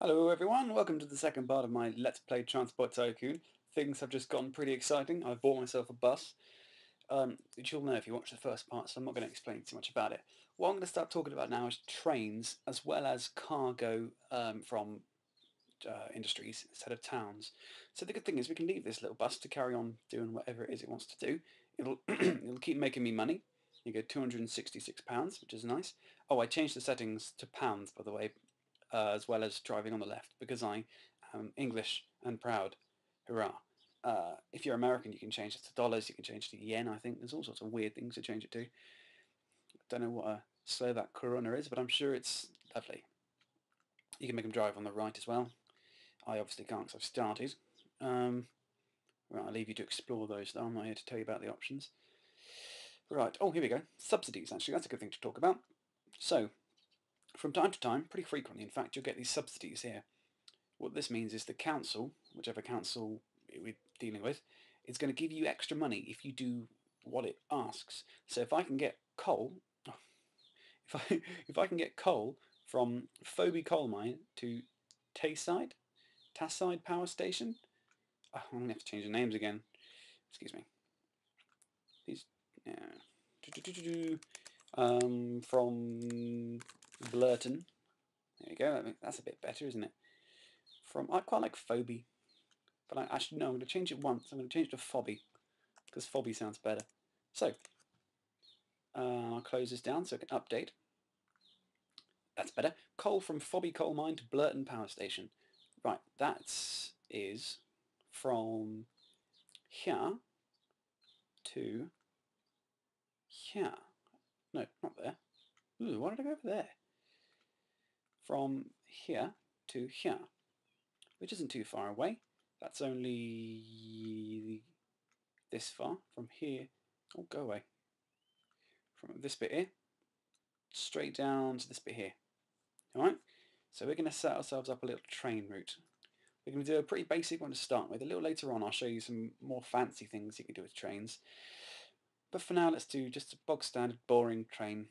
Hello everyone, welcome to the second part of my Let's Play Transport Tycoon. Things have just gotten pretty exciting. I've bought myself a bus, which you'll know if you watch the first part, so I'm not going to explain too much about it. What I'm going to start talking about now is trains, as well as cargo from industries instead of towns. So the good thing is we can leave this little bus to carry on doing whatever it is it wants to do. It'll, it'll keep making me money. You get £266, which is nice. Oh, I changed the settings to pounds, by the way, as well as driving on the left, because I am English and proud. Hurrah. If you're American, you can change it to dollars, you can change it to yen, I think. There's all sorts of weird things to change it to. Don't know what a Slovak koruna is, but I'm sure it's lovely. You can make them drive on the right as well. I obviously can't because I've started. Right, I'll leave you to explore those though. I'm not here to tell you about the options. Right, oh, here we go. Subsidies, actually, that's a good thing to talk about. So, from time to time, pretty frequently in fact, you'll get these subsidies here. What this means is the council, whichever council we're dealing with, is going to give you extra money if you do what it asks. So if I can get coal, if I can get coal from Phoebe coal mine to Tayside Power Station, I'm going to have to change the names again. Excuse me. These, from Blurton. There you go. That's a bit better, isn't it? I quite like Phoebe. But I actually, no, I'm going to change it once. I'm going to change it to Phobby, because Phobby sounds better. So, I'll close this down so I can update. That's better. Coal from Phobby Coal Mine to Blurton Power Station. Right, that is from here to here. No, not there. Ooh, why did I go over there? From here to here, which isn't too far away. That's only this far. From here, oh, go away. From this bit here, straight down to this bit here. Alright, so we're going to set ourselves up a little train route. We're going to do a pretty basic one to start with. A little later on I'll show you some more fancy things you can do with trains. But for now let's do just a bog standard boring train.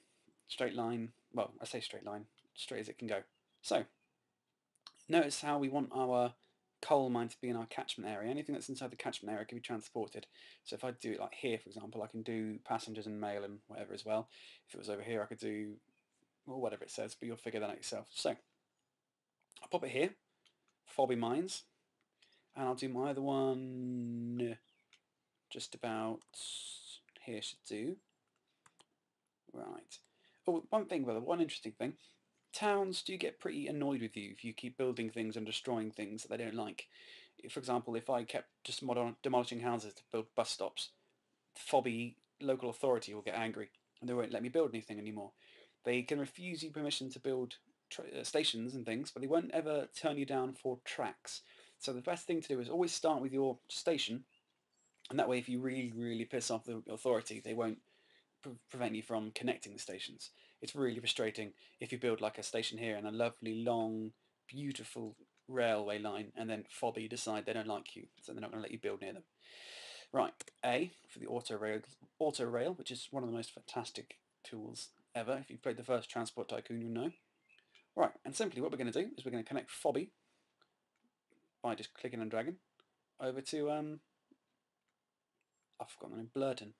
Straight line, well I say straight line, straight as it can go. So, notice how we want our coal mine to be in our catchment area. Anything that's inside the catchment area can be transported. So if I do it like here, for example, I can do passengers and mail and whatever as well. If it was over here I could do, well, whatever it says, but you'll figure that out yourself. So, I'll pop it here, Phobby Mines, and I'll do my other one just about here should do. Right. Oh, one thing, brother, one interesting thing. Towns do get pretty annoyed with you if you keep building things and destroying things that they don't like. For example, if I kept just demolishing houses to build bus stops, the Phobby local authority will get angry and they won't let me build anything anymore. They can refuse you permission to build stations and things, but they won't ever turn you down for tracks. So the best thing to do is always start with your station, and that way if you really, really piss off the authority, they won't prevent you from connecting the stations. It's really frustrating if you build like a station here and a lovely, long, beautiful railway line, and then Phobby decide they don't like you, so they're not going to let you build near them. Right, A for the auto rail, which is one of the most fantastic tools ever. If you've played the first Transport Tycoon, you'll know. Right, and simply what we're going to do is we're going to connect Phobby by just clicking and dragging over to I've forgotten the name, Blurton.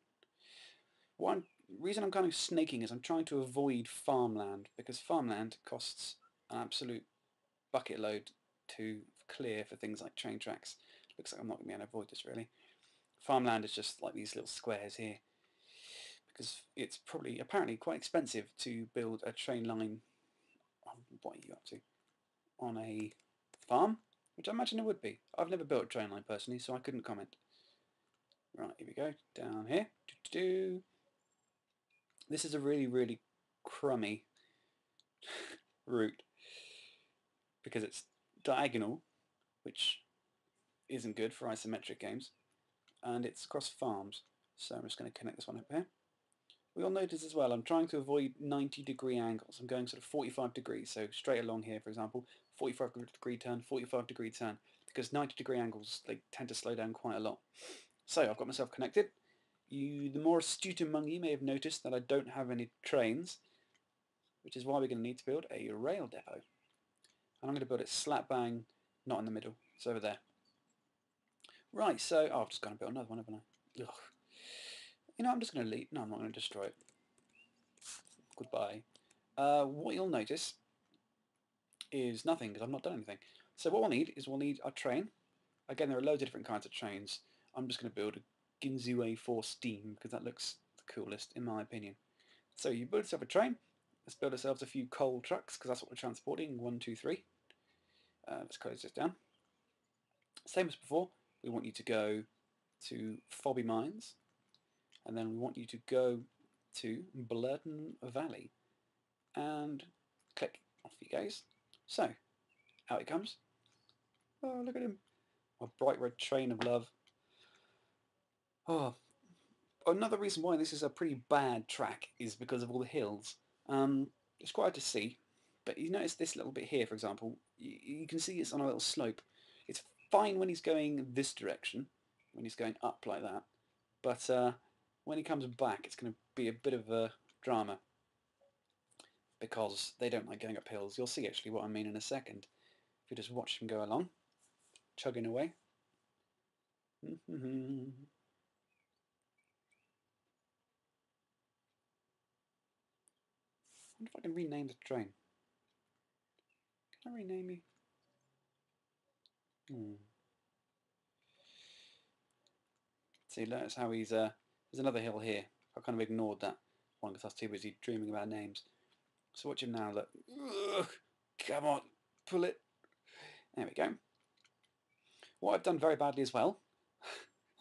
One reason I'm kind of snaking is I'm trying to avoid farmland, because farmland costs an absolute bucket load to clear for things like train tracks. Looks like I'm not going to be able to avoid this really. Farmland is just like these little squares here, because it's probably apparently quite expensive to build a train line. What are you up to? On a farm, which I imagine it would be. I've never built a train line personally, so I couldn't comment. Right, here we go, down here. This is a really, really crummy route because it's diagonal, which isn't good for isometric games, and it's across farms. So I'm just going to connect this one up here. We'll notice as well, I'm trying to avoid 90-degree angles. I'm going sort of 45 degrees, so straight along here, for example, 45-degree turn, 45-degree turn, because 90-degree angles, they tend to slow down quite a lot. So I've got myself connected. The more astute among you may have noticed that I don't have any trains, which is why we're going to need to build a rail depot. And I'm going to build it slap bang, not in the middle. It's over there. Right, so... Oh, I've just gone to build another one, haven't I? Ugh. You know, I'm just going to leave. No, I'm not going to destroy it. Goodbye. What you'll notice is nothing, because I've not done anything. So what we'll need is we'll need a train. Again, there are loads of different kinds of trains. I'm just going to build a Ginzu A4 Steam, because that looks the coolest, in my opinion. So you build yourself a train. Let's build ourselves a few coal trucks, because that's what we're transporting. 1, 2, 3. Let's close this down. Same as before, we want you to go to Phobby Mines, and then we want you to go to Blurton Valley, and click. Off you goes. So, out it comes. Oh, look at him. A bright red train of love. Oh, another reason why this is a pretty bad track is because of all the hills. It's quite hard to see, but you notice this little bit here, for example, you can see it's on a little slope. It's fine when he's going this direction, when he's going up like that, but when he comes back it's going to be a bit of a drama because they don't like going up hills. You'll see actually what I mean in a second. If you just watch him go along, chugging away. I wonder if I can rename the train. Can I rename you? See, notice how he's... there's another hill here. I kind of ignored that one because I was too busy dreaming about names. So watch him now, look. Ugh, come on, pull it. There we go. What I've done very badly as well...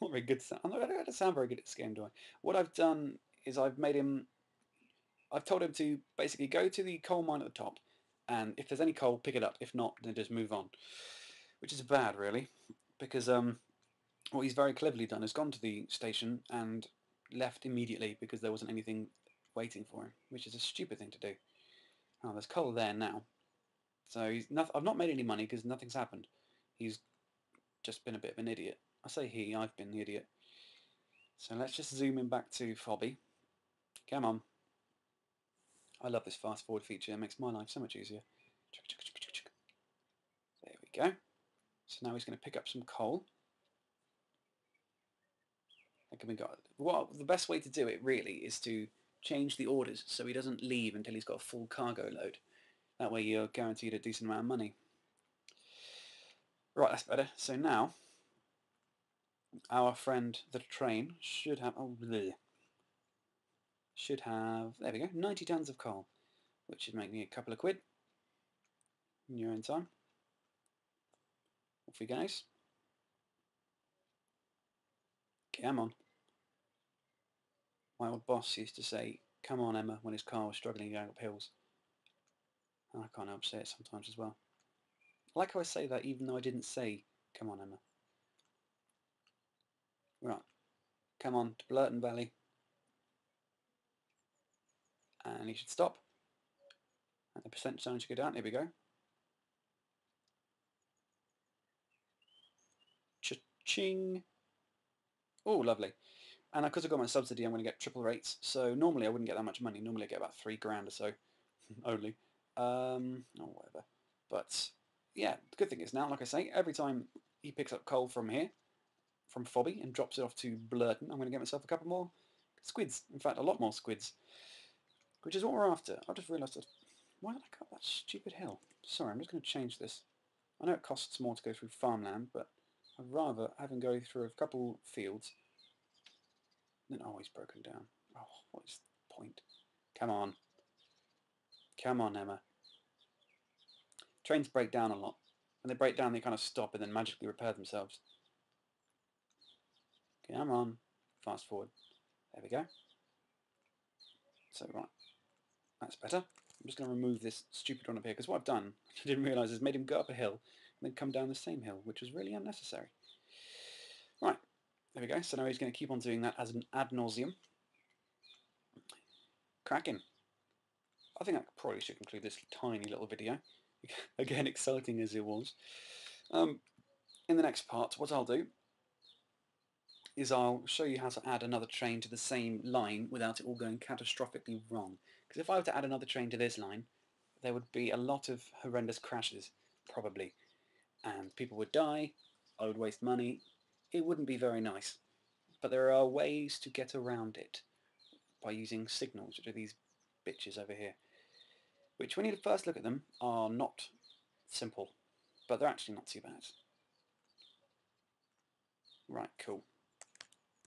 not very good sound. I don't sound very good at this game, do I? What I've done is I've made him... I've told him to basically go to the coal mine at the top, and if there's any coal, pick it up. If not, then just move on. Which is bad, really, because what he's very cleverly done is gone to the station and left immediately because there wasn't anything waiting for him, which is a stupid thing to do. Oh, there's coal there now. So I've not made any money because nothing's happened. He's just been a bit of an idiot. I say he, I've been the idiot. So let's just zoom in back to Phobby. Come on. I love this fast forward feature. It makes my life so much easier. There we go. So now he's going to pick up some coal. Well, the best way to do it really is to change the orders so he doesn't leave until he's got a full cargo load. That way you're guaranteed a decent amount of money. Right, that's better. So now our friend the train should have... Oh, bleh. Should have... There we go. 90 tons of coal, which should make me a couple of quid in your own time. Off you guys. Come on. My old boss used to say, "Come on, Emma," when his car was struggling going up hills. And I can't help say it sometimes as well. I like how I say that even though I didn't say, "Come on, Emma." Right. Come on to Blurton Valley. And he should stop. And the percent sign should go down. Here we go. Cha-ching. Oh, lovely. And because I've got my subsidy, I'm going to get triple rates. So normally I wouldn't get that much money. Normally I get about £3 or so only. Or whatever. But yeah, the good thing is now, like I say, every time he picks up coal from here, from Phobby, and drops it off to Blurton, I'm going to get myself a couple more squids. In fact, a lot more squids. Which is what we're after. I've just realised that... Why did I cut that stupid hill? Sorry, I'm just going to change this. I know it costs more to go through farmland, but I'd rather have him go through a couple fields than... Oh, he's broken down. Oh, what is the point? Come on. Come on, Emma. Trains break down a lot. When they break down, they kind of stop and then magically repair themselves. Come on. Fast forward. There we go. So, right. That's better. I'm just going to remove this stupid one up here, because what I've done, I didn't realise, is made him go up a hill and then come down the same hill, which was really unnecessary. Right. There we go. So now he's going to keep on doing that as an ad nauseum. Cracking. I think I probably should conclude this tiny little video. Again, exciting as it was. In the next part, what I'll do is I'll show you how to add another train to the same line without it all going catastrophically wrong. Because if I were to add another train to this line, there would be a lot of horrendous crashes. probably, and people would die, I would waste money, it wouldn't be very nice. But there are ways to get around it by using signals, which are these bitches over here, which when you first look at them are not simple, but they're actually not too bad. Right, cool.